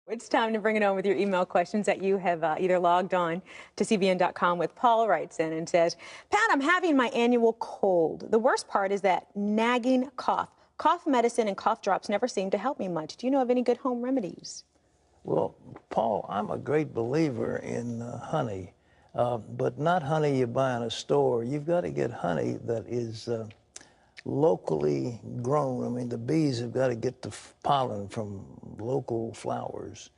It's time to bring it on with your email questions that you have either logged on to cbn.com with. Paul writes in and says, Pat, I'm having my annual cold. The worst part is that nagging cough. Cough medicine and cough drops never seem to help me much. Do you know of any good home remedies? Well, Paul, I'm a great believer in honey, but not honey you buy in a store. You've got to get honey that is locally grown. I mean, the bees have got to get the pollen from local flowers,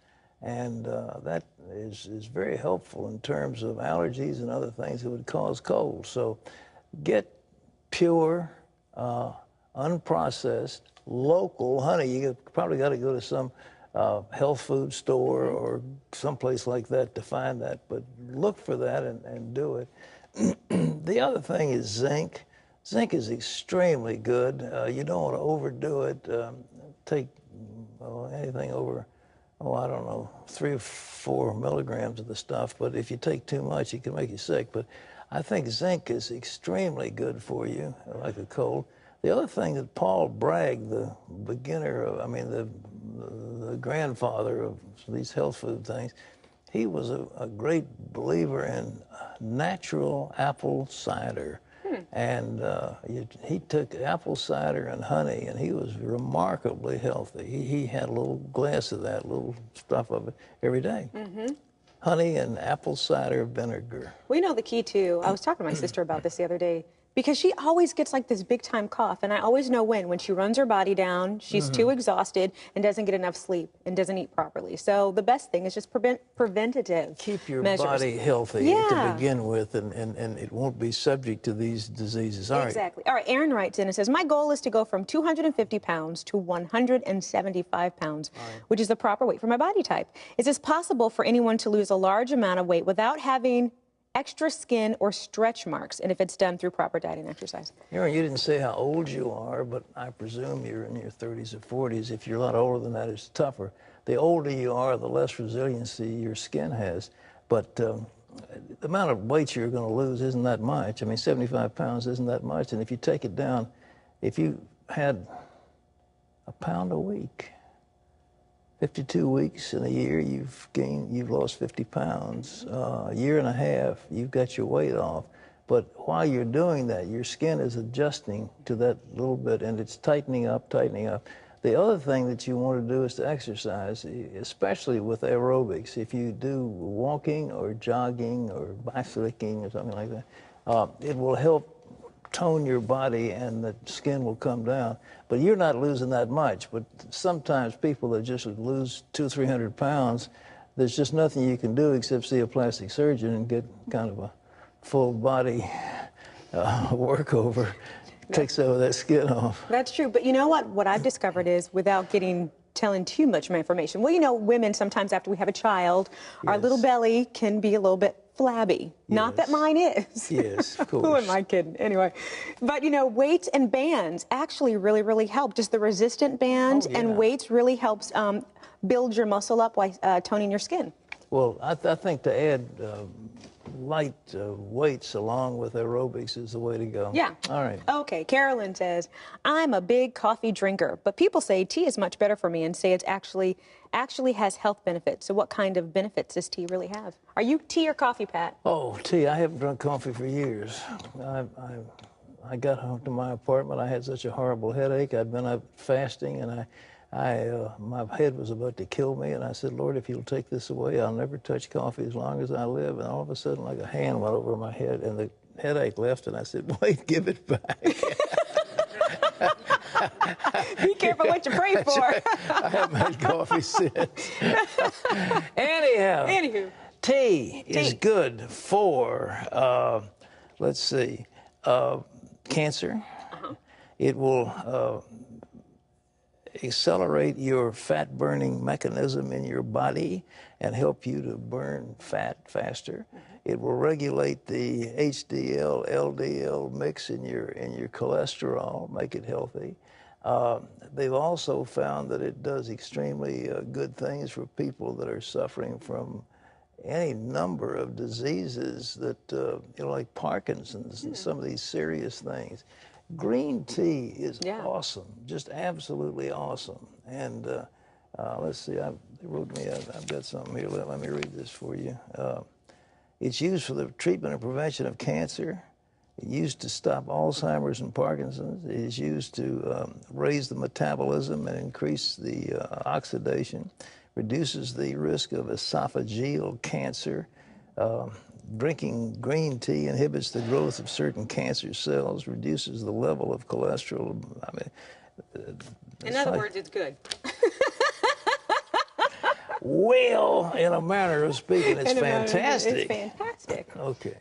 and that is very helpful in terms of allergies and other things that would cause colds. So get pure, unprocessed, local honey. You probably got to go to some health food store or someplace like that to find that, but look for that and do it. The other thing is zinc. Zinc is extremely good. You don't want to overdo it. Take anything over, I don't know, 3 or 4 milligrams of the stuff, but if you take too much, it can make you sick. But I think zinc is extremely good for you, like a cold. The other thing that Paul Bragg, the beginner of, the grandfather of these health food things, he was a great believer in natural apple cider. And he took apple cider and honey, and he was remarkably healthy. He had a little glass of that, little stuff of it, every day. Honey and apple cider vinegar. We know the key, too. I was talking to my sister about this the other day, because she always gets like this big time cough, and I always know when she runs her body down, she's too exhausted and doesn't get enough sleep and doesn't eat properly. So the best thing is just preventative. Keep your measures. body healthy to begin with, and it won't be subject to these diseases. Exactly. All right, Aaron writes in and says, my goal is to go from 250 pounds to 175 pounds, which is the proper weight for my body type. Is this possible for anyone to lose a large amount of weight without having extra skin or stretch marks, and if it's done through proper diet and exercise? Aaron, you didn't say how old you are, but I presume you're in your 30s or 40s. If you're a lot older than that, it's tougher. The older you are, the less resiliency your skin has. But the amount of weight you're going to lose isn't that much. I mean, 75 pounds isn't that much. And if you take it down, if you had a pound a week, 52 weeks in a year, you've lost 50 pounds. A year and a half, you've got your weight off. But while you're doing that, your skin is adjusting to that little bit, and it's tightening up, tightening up. The other thing that you want to do is to exercise, especially with aerobics. If you do walking or jogging or bicycling or something like that, it will help tone your body and the skin will come down. But you're not losing that much. But sometimes people that just lose 200-300 pounds, there's just nothing you can do except see a plastic surgeon and get kind of a full body workover. Take some of that skin off. That's true. But you know what? What I've discovered is, without telling too much of my information, well, you know, women sometimes after we have a child, our little belly can be a little bit flabby. Not that mine is. Yes, of course. Who am I kidding? Anyway, but you know, weights and bands actually really help. Just the resistant bands and weights really helps build your muscle up while toning your skin. Well, I think to add light weights along with aerobics is the way to go. Yeah. All right. Okay, Carolyn says, I'm a big coffee drinker, but people say tea is much better for me and say it's actually has health benefits. So what kind of benefits does tea really have? Are you tea or coffee, Pat? Oh, tea. I haven't drunk coffee for years. I got home to my apartment. I had such a horrible headache. I'd been up fasting, and my head was about to kill me, and I said, Lord, if you'll take this away, I'll never touch coffee as long as I live. And all of a sudden, like a hand went over my head, and the headache left, and I said, wait, give it back. Be careful what you pray for. I haven't had coffee since. Anywho, tea is good for, let's see, cancer. It will accelerate your fat-burning mechanism in your body and help you to burn fat faster. It will regulate the HDL, LDL mix in your cholesterol, make it healthy. They've also found that it does extremely good things for people that are suffering from any number of diseases that, like Parkinson's and some of these serious things. Green tea is awesome, just absolutely awesome. And let's see, they wrote me, I've got something here, let me read this for you. It's used for the treatment and prevention of cancer. It's used to stop Alzheimer's and Parkinson's. It is used to raise the metabolism and increase the oxidation, reduces the risk of esophageal cancer. Drinking green tea inhibits the growth of certain cancer cells, reduces the level of cholesterol. I mean, in other words, it's good. Well, in a manner of speaking, it's fantastic. It's fantastic. Okay.